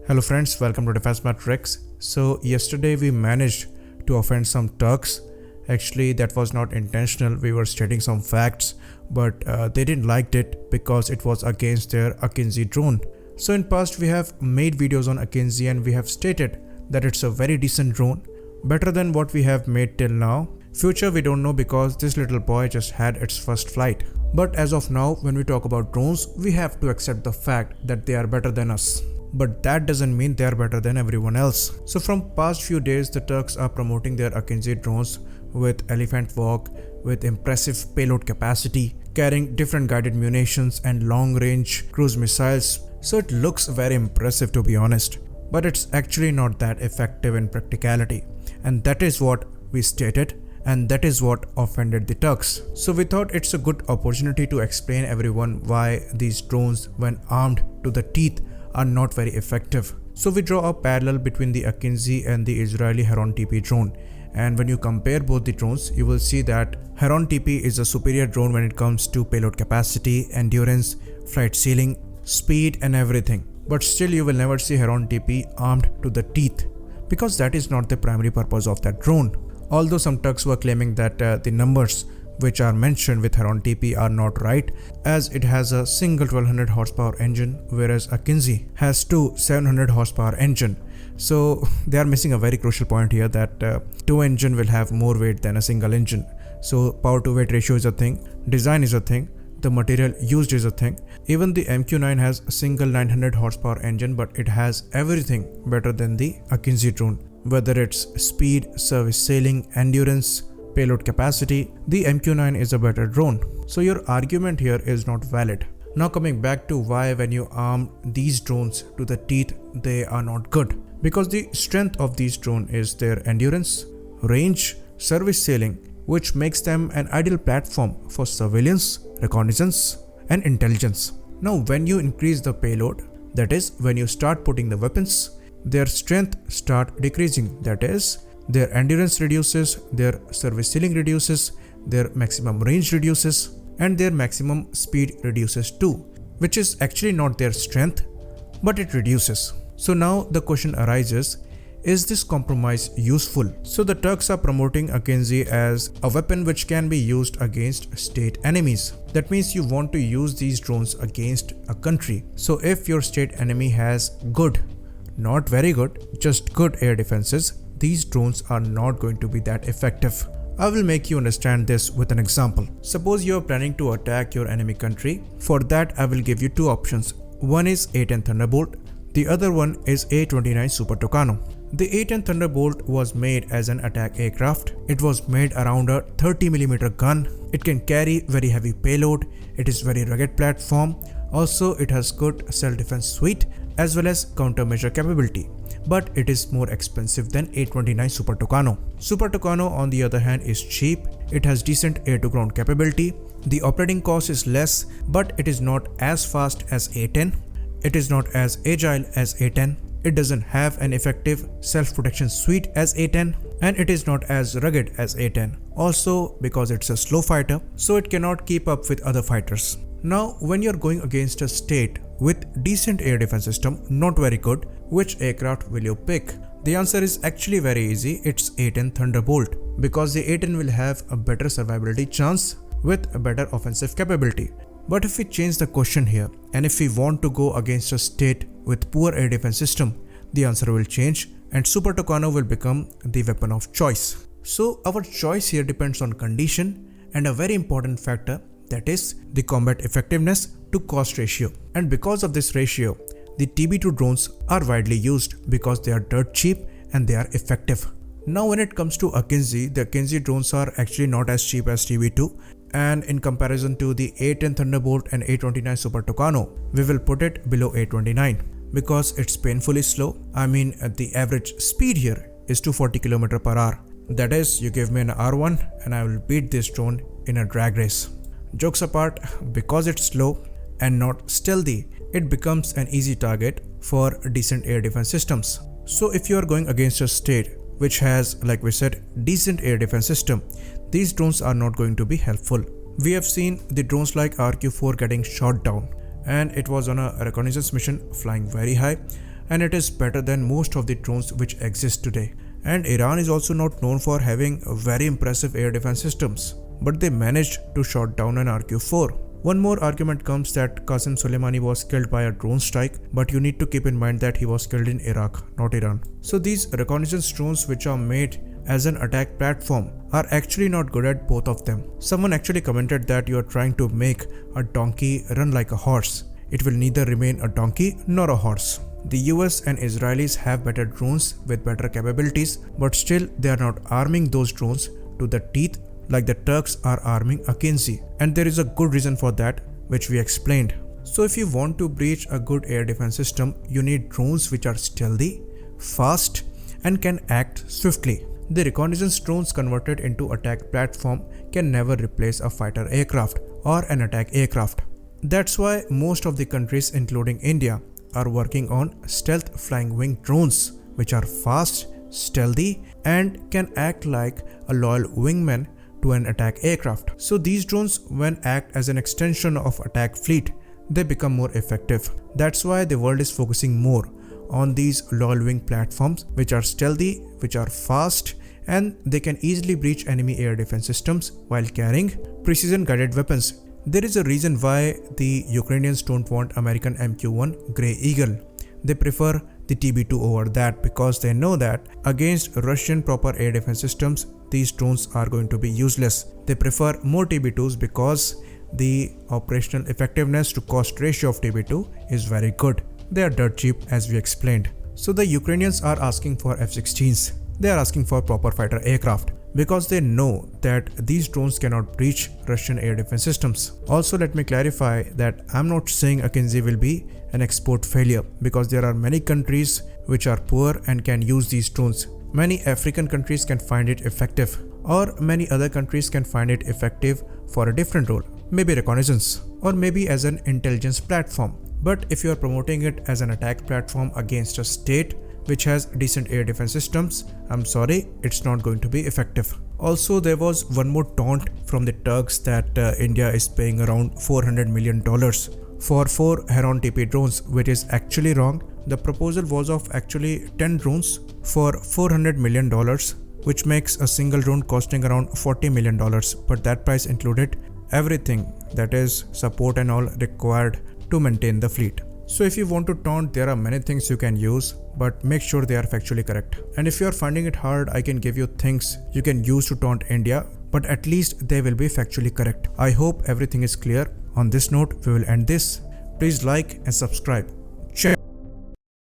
Hello friends, welcome to Defense Matrix. So yesterday we managed to offend some Turks. Actually that was not intentional, we were stating some facts, but they didn't like it because it was against their Akinci drone. So in past we have made videos on Akinci and we have stated that it's a very decent drone, better than what we have made till now. Future we don't know because this little boy just had its first flight. But as of now, when we talk about drones, we have to accept the fact that they are better than us. But that doesn't mean they are better than everyone else. So from past few days, the Turks are promoting their Akinci drones with elephant walk, with impressive payload capacity, carrying different guided munitions and long-range cruise missiles. So it looks very impressive, to be honest. But it's actually not that effective in practicality. And that is what we stated. And that is what offended the Turks. So we thought it's a good opportunity to explain everyone why these drones, when armed to the teeth, are not very effective. So we draw a parallel between the Akinci and the Israeli Heron TP drone. And when you compare both the drones, you will see that Heron TP is a superior drone when it comes to payload capacity, endurance, flight ceiling, speed and everything. But still you will never see Heron TP armed to the teeth, because that is not the primary purpose of that drone. Although some Turks were claiming that the numbers which are mentioned with Heron TP are not right, as it has a single 1200 horsepower engine, whereas Akinci has two 700 horsepower engine. So they are missing a very crucial point here, that two engine will have more weight than a single engine. So power to weight ratio is a thing, design is a thing, the material used is a thing. Even the MQ-9 has a single 900 horsepower engine, but it has everything better than the Akinci drone. Whether it's speed, service sailing, endurance, payload capacity, the MQ-9 is a better drone. So your argument here is not valid. Now coming back to why when you arm these drones to the teeth, they are not good. Because the strength of these drones is their endurance, range, service sailing, which makes them an ideal platform for surveillance, reconnaissance and intelligence. Now when you increase the payload, that is when you start putting the weapons, their strength start decreasing, that is their endurance reduces, their service ceiling reduces, their maximum range reduces and their maximum speed reduces too, which is actually not their strength, but it reduces. So now the question arises, is this compromise useful? So the Turks are promoting Akinci as a weapon which can be used against state enemies. That means you want to use these drones against a country. So if your state enemy has good, not very good, just good air defenses, these drones are not going to be that effective. I will make you understand this with an example. Suppose you are planning to attack your enemy country. For that I will give you two options. One is A-10 Thunderbolt, the other one is A-29 Super Tucano. The A-10 Thunderbolt was made as an attack aircraft. It was made around a 30mm gun. It can carry very heavy payload. It is very rugged platform. Also it has good self-defense suite as well as countermeasure capability. But it is more expensive than A-29 Super Tucano. Super Tucano on the other hand is cheap, it has decent air-to-ground capability, the operating cost is less, but it is not as fast as A-10, it is not as agile as A-10, it doesn't have an effective self-protection suite as A-10, and it is not as rugged as A-10. Also because it's a slow fighter, so it cannot keep up with other fighters. Now when you're going against a state with decent air defense system, not very good, which aircraft will you pick? The answer is actually very easy, it's A-10 Thunderbolt, because the A-10 will have a better survivability chance with a better offensive capability. But if we change the question here, and if we want to go against a state with poor air defense system, the answer will change and Super Tucano will become the weapon of choice. So our choice here depends on condition and a very important factor, that is the combat effectiveness to cost ratio. And because of this ratio, the TB2 drones are widely used because they are dirt cheap and they are effective. Now when it comes to Akinci, the Akinci drones are actually not as cheap as TB2, and in comparison to the A-10 Thunderbolt and A-29 Super Tucano, we will put it below A-29 because it's painfully slow. I mean the average speed here is 240 km per hour. That is, you give me an R1 and I will beat this drone in a drag race. Jokes apart, because it's slow and not stealthy, it becomes an easy target for decent air defense systems. So if you are going against a state which has, like we said, decent air defense system, these drones are not going to be helpful. We have seen the drones like RQ-4 getting shot down, and it was on a reconnaissance mission flying very high. and it is better than most of the drones which exist today. And Iran is also not known for having very impressive air defense systems, but they managed to shoot down an RQ-4. One more argument comes that Qasem Soleimani was killed by a drone strike, but you need to keep in mind that he was killed in Iraq, not Iran. So these reconnaissance drones which are made as an attack platform are actually not good at both of them. Someone actually commented that you are trying to make a donkey run like a horse. It will neither remain a donkey nor a horse. The US and Israelis have better drones with better capabilities, but still they are not arming those drones to the teeth like the Turks are arming Akinci, and there is a good reason for that, which we explained. So if you want to breach a good air defense system, you need drones which are stealthy, fast, and can act swiftly. The reconnaissance drones converted into attack platform can never replace a fighter aircraft or an attack aircraft. That's why most of the countries including India are working on stealth flying wing drones which are fast, stealthy, and can act like a loyal wingman to an attack aircraft. So these drones, when act as an extension of attack fleet, they become more effective. That's why the world is focusing more on these loyal wing platforms which are stealthy, which are fast, and they can easily breach enemy air defense systems while carrying precision guided weapons. There is a reason why the Ukrainians don't want American MQ-1 Grey Eagle. They prefer the TB2 over that because they know that against Russian proper air defense systems, these drones are going to be useless. They prefer more TB2s because the operational effectiveness to cost ratio of TB2 is very good. They are dirt cheap, as we explained. So the Ukrainians are asking for F-16s. They are asking for proper fighter aircraft because they know that these drones cannot breach Russian air defense systems. Also, let me clarify that I'm not saying Akinci will be an export failure because there are many countries which are poor and can use these drones. Many African countries can find it effective, or many other countries can find it effective for a different role, maybe reconnaissance, or maybe as an intelligence platform. But if you are promoting it as an attack platform against a state which has decent air defense systems, I'm sorry, it's not going to be effective. Also, there was one more taunt from the Turks that India is paying around $400 million for 4 Heron TP drones, which is actually wrong. The proposal was of actually 10 drones for $400 million, which makes a single drone costing around $40 million, but that price included everything, that is support and all required to maintain the fleet. So if you want to taunt, there are many things you can use, but make sure they are factually correct. And if you are finding it hard, I can give you things you can use to taunt India, but at least they will be factually correct. I hope everything is clear. On this note, we will end this. Please like and subscribe.